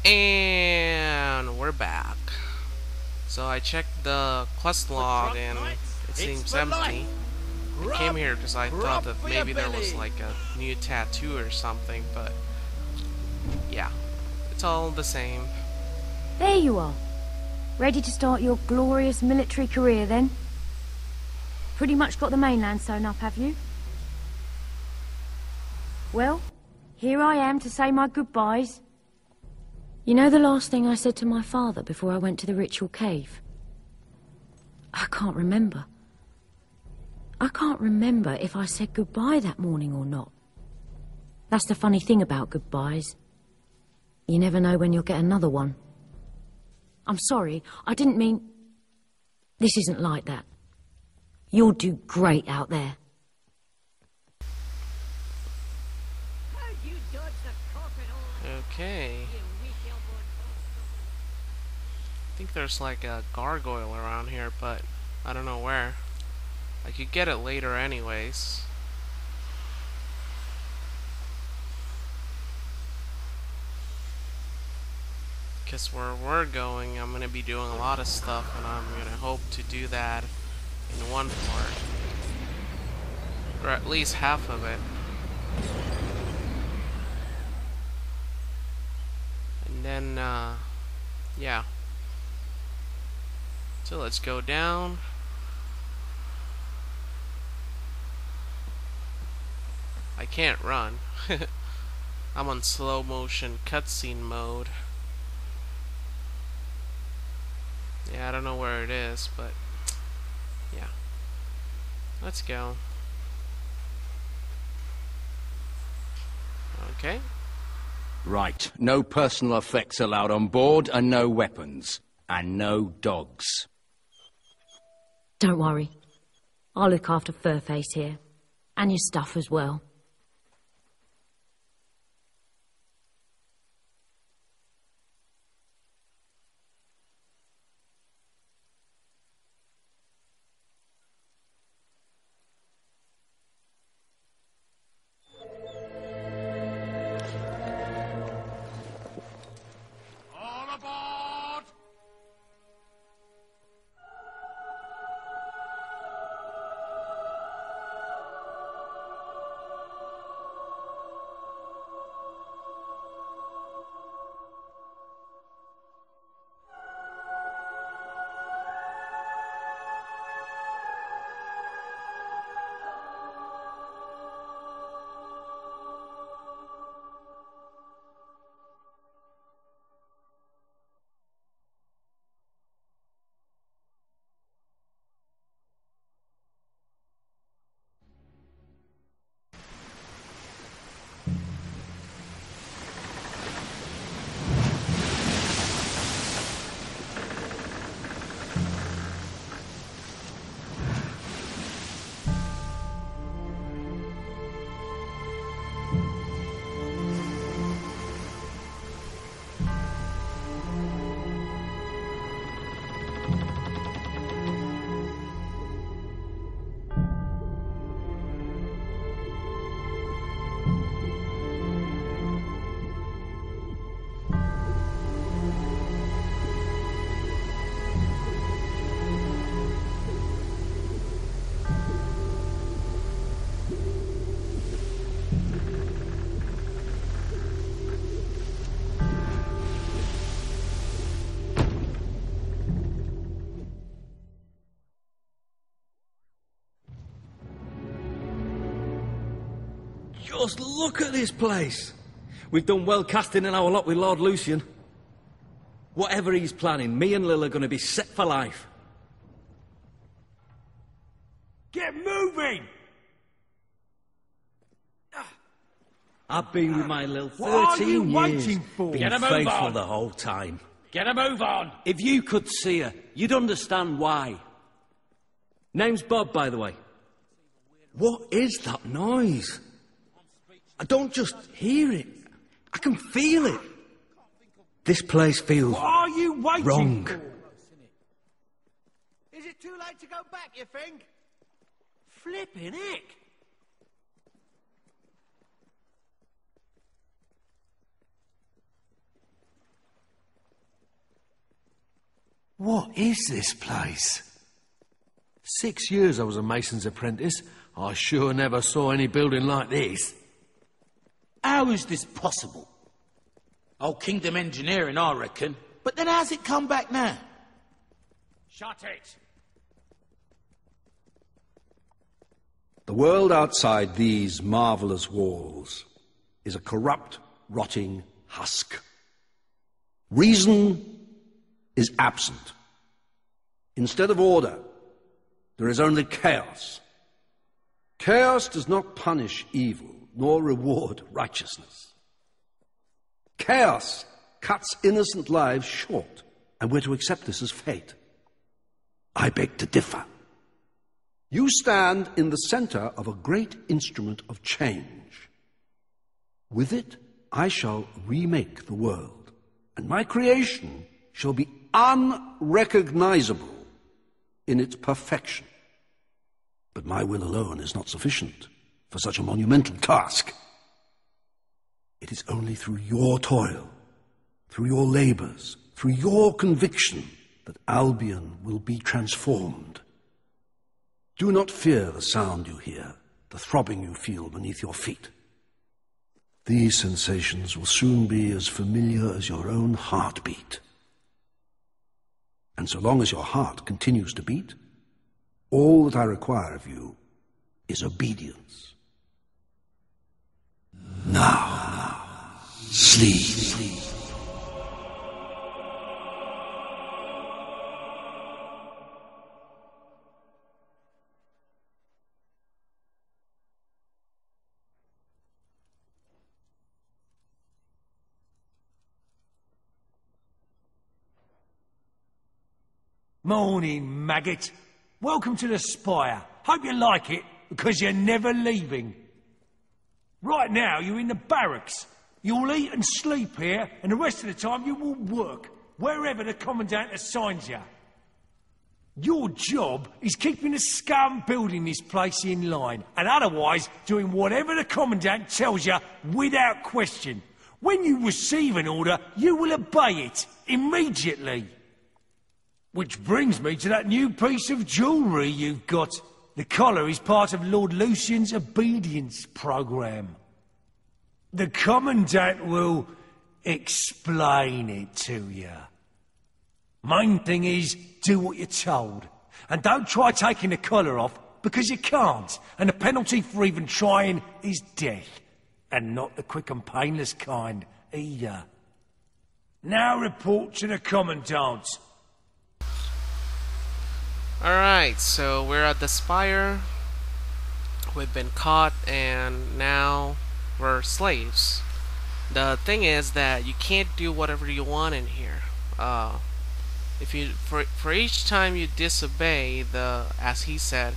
And we're back. So I checked the quest log and it seems empty. I came here because I thought that maybe there was like a new tattoo or something, but yeah, it's all the same. There you are. Ready to start your glorious military career then? Pretty much got the mainland sewn up, have you? Well, here I am to say my goodbyes. You know the last thing I said to my father before I went to the ritual cave? I can't remember. I can't remember if I said goodbye that morning or not. That's the funny thing about goodbyes. You never know when you'll get another one. I'm sorry, I didn't mean... This isn't like that. You'll do great out there. Okay. I think there's like a gargoyle around here, but I don't know where. I could get it later anyways. Because where we're going, I'm going to be doing a lot of stuff, and I'm going to hope to do that in one part. Or at least half of it. And then, yeah. So let's go down. I can't run. I'm on slow motion cutscene mode. Yeah, I don't know where it is, but yeah. Let's go. Okay. Right. No personal effects allowed on board, and no weapons. And no dogs. Don't worry. I'll look after Furface here. And your stuff as well. Just look at this place. We've done well casting in our lot with Lord Lucian. Whatever he's planning, me and Lil are going to be set for life. Get moving! I've been with my Lil 13 What are you years. waiting for? Been Get a move faithful on. the whole time. Get a move on! If you could see her, you'd understand why. Name's Bob, by the way. What is that noise? I don't just hear it. I can feel it. This place feels What are you waiting wrong. for? Is it too late to go back, you think? Flipping heck. What is this place? 6 years I was a mason's apprentice. I sure never saw any building like this. How is this possible? Old Kingdom engineering, I reckon. But then how's it come back now? Shut it! The world outside these marvelous walls is a corrupt, rotting husk. Reason is absent. Instead of order, there is only chaos. Chaos does not punish evil, nor reward righteousness. Chaos cuts innocent lives short, and we're to accept this as fate. I beg to differ. You stand in the center of a great instrument of change. With it, I shall remake the world, and my creation shall be unrecognizable in its perfection. But my will alone is not sufficient for such a monumental task. It is only through your toil, through your labors, through your conviction, that Albion will be transformed. Do not fear the sound you hear, the throbbing you feel beneath your feet. These sensations will soon be as familiar as your own heartbeat. And so long as your heart continues to beat, all that I require of you is obedience. Now, sleep. Morning, maggot. Welcome to the spire. Hope you like it, because you're never leaving. Right now, you're in the barracks. You'll eat and sleep here, and the rest of the time you will work, wherever the Commandant assigns you. Your job is keeping the scum building this place in line, and otherwise doing whatever the Commandant tells you without question. When you receive an order, you will obey it immediately. Which brings me to that new piece of jewellery you've got. The collar is part of Lord Lucian's obedience programme. The Commandant will explain it to you. Main thing is, do what you're told. And don't try taking the collar off, because you can't. And the penalty for even trying is death. And not the quick and painless kind, either. Now report to the Commandant. Alright, so we're at the spire. We've been caught and now we're slaves. The thing is that you can't do whatever you want in here. If you for each time you disobey the, as he said,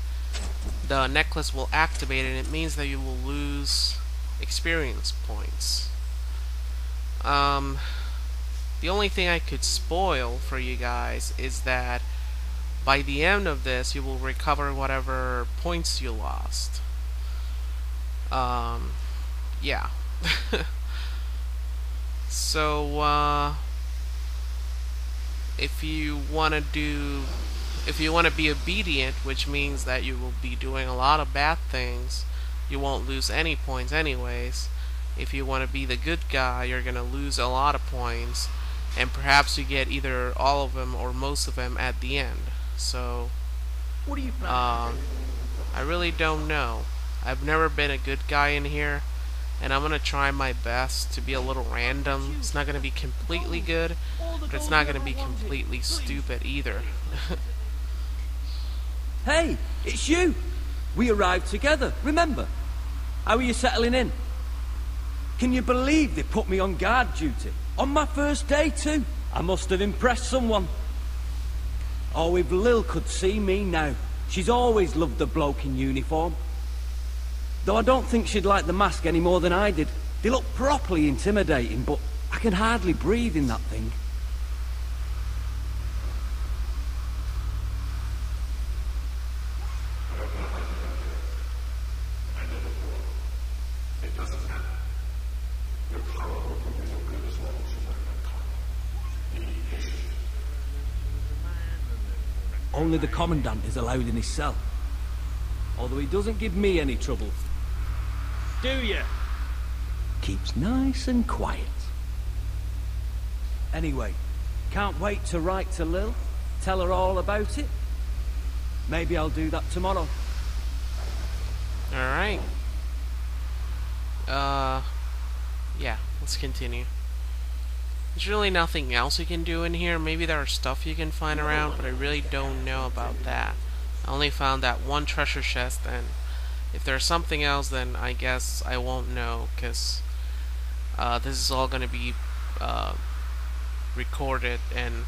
the necklace will activate and it means that you will lose experience points. The only thing I could spoil for you guys is that by the end of this, you will recover whatever points you lost. Yeah. So, if you want to be obedient, which means that you will be doing a lot of bad things, you won't lose any points anyways. If you want to be the good guy, you're gonna lose a lot of points, and perhaps you get either all of them or most of them at the end. So, What are you planning? I really don't know. I've never been a good guy in here, and I'm gonna try my best to be a little random. It's not gonna be completely good, but it's not gonna be completely stupid either. Hey, it's you! We arrived together, remember? How are you settling in? Can you believe they put me on guard duty? On my first day too! I must have impressed someone. Oh, if Lil could see me now. She's always loved the bloke in uniform. Though I don't think she'd like the mask any more than I did. They look properly intimidating, but I can hardly breathe in that thing. Only the Commandant is allowed in his cell. Although he doesn't give me any trouble. Do you? Keeps nice and quiet. Anyway, can't wait to write to Lil, tell her all about it. Maybe I'll do that tomorrow. Alright. Yeah, let's continue. There's really nothing else you can do in here. Maybe there are stuff you can find around, but I really don't know about that. I only found that one treasure chest, and if there's something else, then I guess I won't know, because this is all going to be recorded, and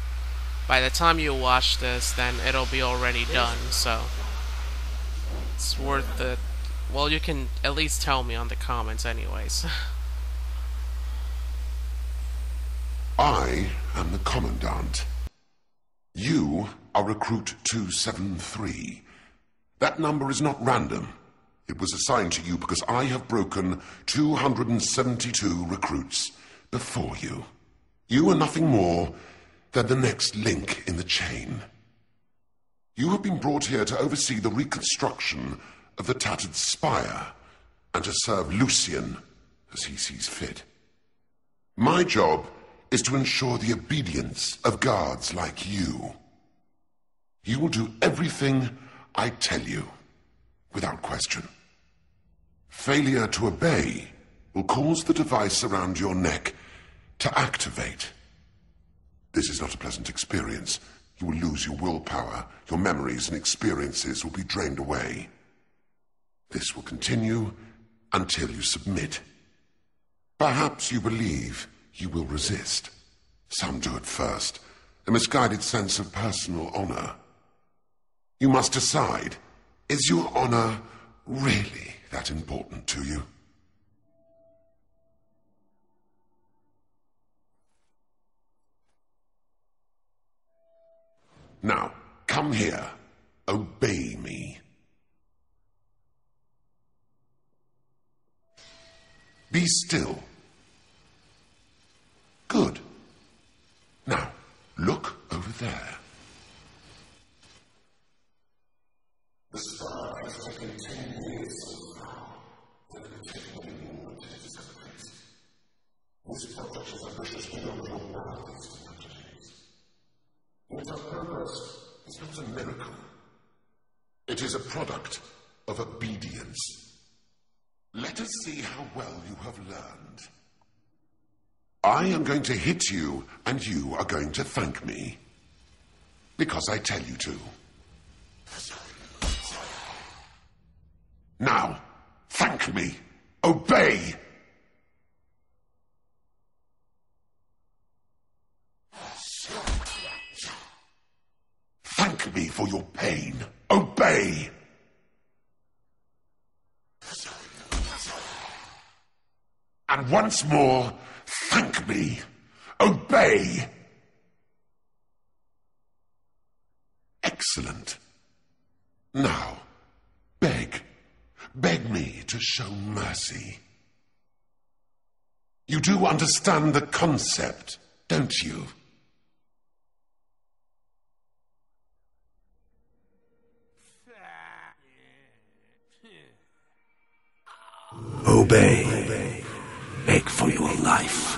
by the time you watch this, then it'll be already done, so it's worth it. Well, you can at least tell me on the comments anyways. I am the Commandant. You are Recruit 273. That number is not random. It was assigned to you because I have broken 272 recruits before you. You are nothing more than the next link in the chain. You have been brought here to oversee the reconstruction of the tattered spire and to serve Lucian as he sees fit. My job is to ensure the obedience of guards like you. You will do everything I tell you, without question. Failure to obey will cause the device around your neck to activate. This is not a pleasant experience. You will lose your willpower, your memories and experiences will be drained away. This will continue until you submit. Perhaps you believe you will resist. Some do at first, a misguided sense of personal honor. You must decide, is your honor really that important to you? Now, come here. Obey me. Be still. Good. Now, look over there. The spire has taken 10 years so far. There could take many more to discover. This project is ambitious beyond your wildest imaginations. Yet our progress is not a miracle. It is a product of obedience. Let us see how well you have learned. I am going to hit you, and you are going to thank me. Because I tell you to. Now, thank me. Obey! Thank me for your pain. Obey! And once more, thank me. Obey! Excellent. Now, beg. Beg me to show mercy. You do understand the concept, don't you? Obey. Beg for your life.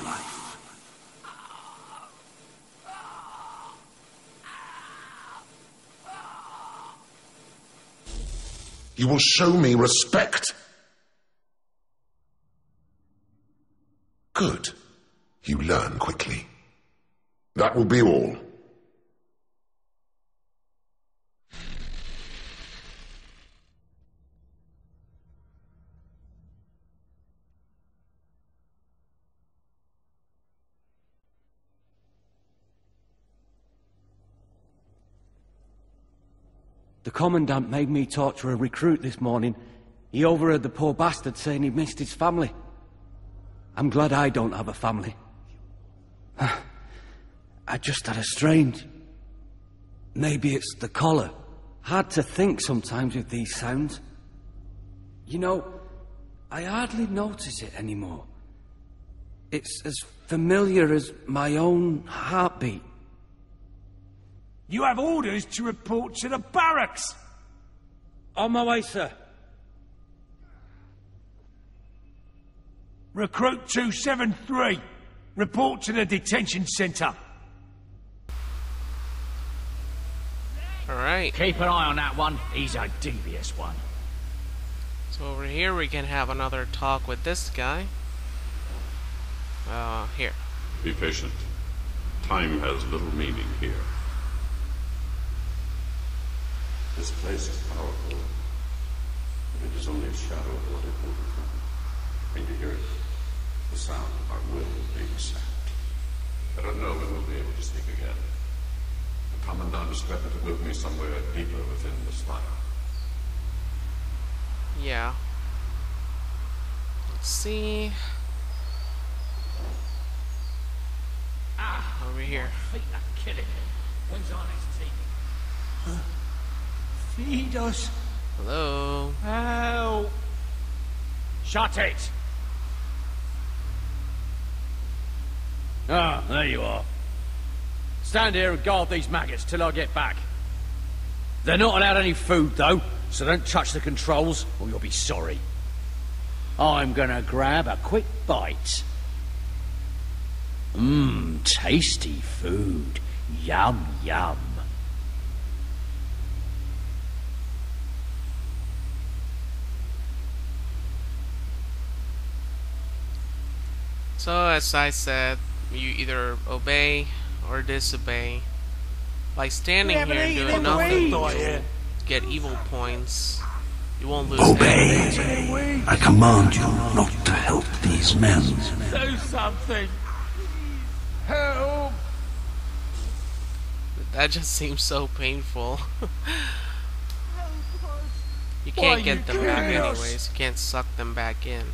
You will show me respect. Good. You learn quickly. That will be all. The Commandant made me torture a recruit this morning. He overheard the poor bastard saying he missed his family. I'm glad I don't have a family. I just had a strange... Maybe it's the collar. Hard to think sometimes with these sounds. You know, I hardly notice it anymore. It's as familiar as my own heartbeat. You have orders to report to the barracks. On my way, sir. Recruit 273. Report to the detention centre. Alright. Keep an eye on that one. He's a devious one. So over here we can have another talk with this guy. Here. Be patient. Time has little meaning here. This place is powerful, but it is only a shadow of what it will become. When you hear it, the sound of our will being sapped. I don't know when we'll be able to speak again. The Commandant has threatened to move me somewhere deeper within the spire. Yeah. Let's see. Over here. Feet are killing me. When's our next team? Feed us. Hello. Help. Shut it! Ah, there you are. Stand here and guard these maggots till I get back. They're not allowed any food, though, so don't touch the controls, or you'll be sorry. I'm gonna grab a quick bite. Mmm, tasty food. Yum, yum. So as I said, you either obey or disobey. By standing here and doing nothing, you'll get evil points. You won't lose anything. Obey. I command you not to help these men. Do something. Help. That just seems so painful. You can't get them back anyways. You can't suck them back in.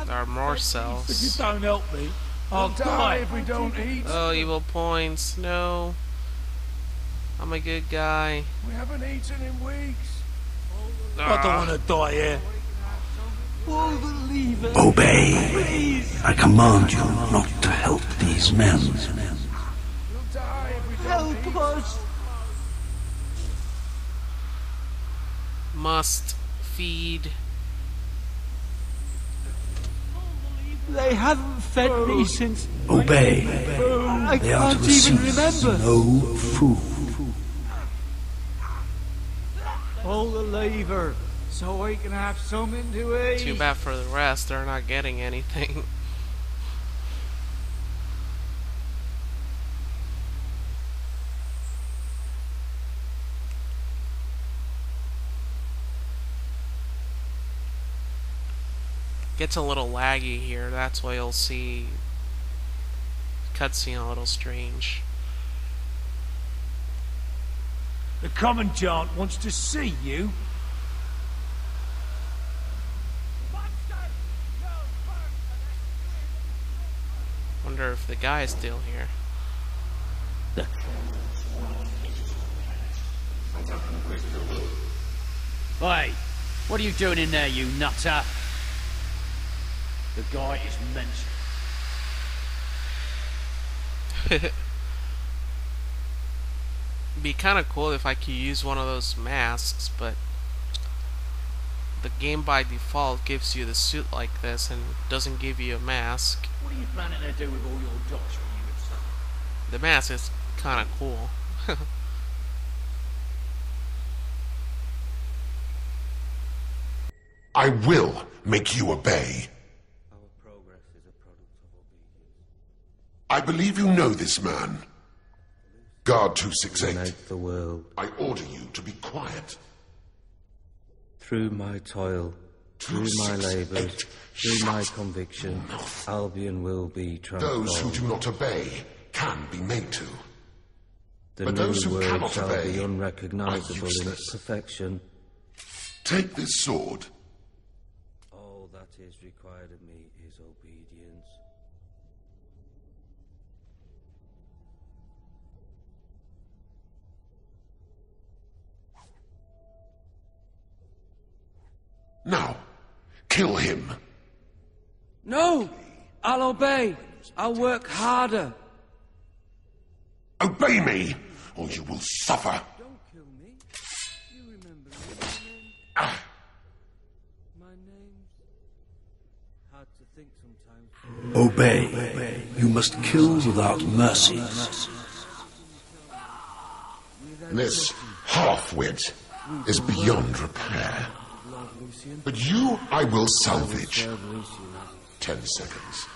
There are more cells. If you don't help me, I'll die if we don't eat. Oh, evil points. No. I'm a good guy. We haven't eaten in weeks. I don't want to die here. Pull the lever. Obey. Please. I command you not to help these men. We'll die if we don't Help eat. us. Must feed. They haven't fed me since... Obey. I They are to can't even receive remember. no food. Pull the lever so we can have something to eat. Too bad for the rest. They're not getting anything. Gets a little laggy here, that's why you'll see cutscene a little strange. The Commandant wants to see you. Wonder if the guy is still here. Hey, what are you doing in there, you nutter? The guy is mentioned. It'd be kind of cool if I could use one of those masks, but the game by default gives you the suit like this and doesn't give you a mask. What are you planning to do with all your doctrine, you would say? The mask is kind of cool. I will make you obey. I believe you know this man. Guard 268. The world. I order you to be quiet. Through my toil, through my labours, through my conviction, Albion will be transformed. Those who do not obey can be made to. The but new those who world cannot shall obey be are unrecognisable in its useless. perfection. Take this sword. All that is required of me is obedience. Now, kill him. No! I'll obey. I'll work harder. Obey me, or you will suffer. Don't kill me. You remember me, my name's hard to think sometimes. Obey. You must kill without mercy. This half-wit is beyond repair. But you I will salvage. 10 seconds.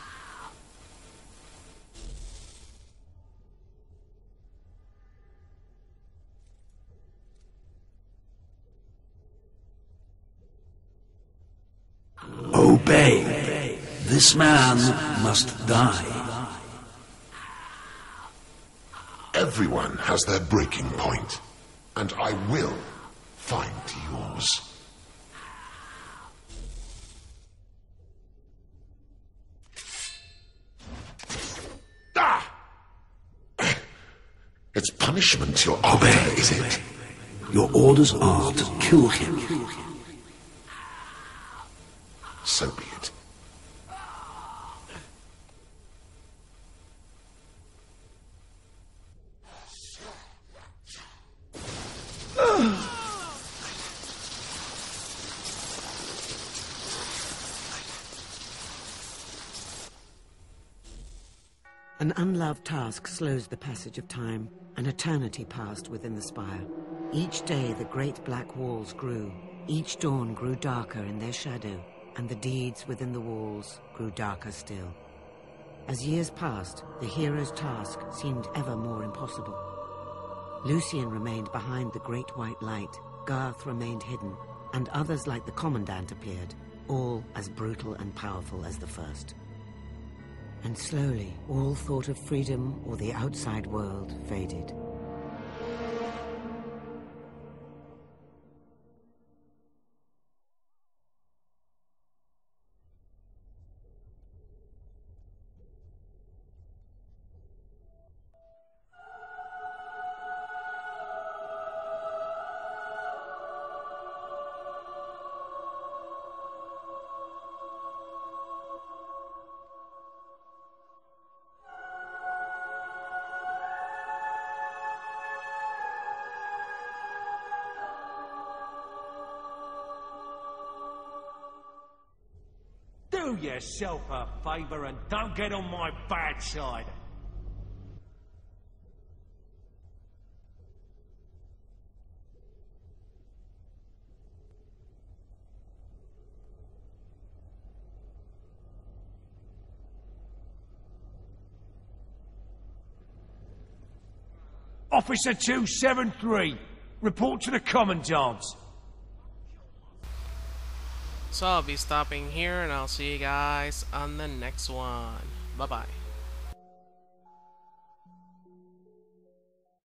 Obey. This man must die. Everyone has their breaking point, and I will find yours. Ah! It's punishment you're after, is it? Your orders are to kill him. So be it. An unloved task slows the passage of time. An eternity passed within the spire. Each day the great black walls grew. Each dawn grew darker in their shadow, and the deeds within the walls grew darker still. As years passed, the hero's task seemed ever more impossible. Lucien remained behind the great white light, Garth remained hidden, and others like the Commandant appeared, all as brutal and powerful as the first. And slowly, all thought of freedom or the outside world faded. Do yourself a favour and don't get on my bad side. Officer 273, report to the Commandant. So I'll be stopping here, and I'll see you guys on the next one. Bye-bye.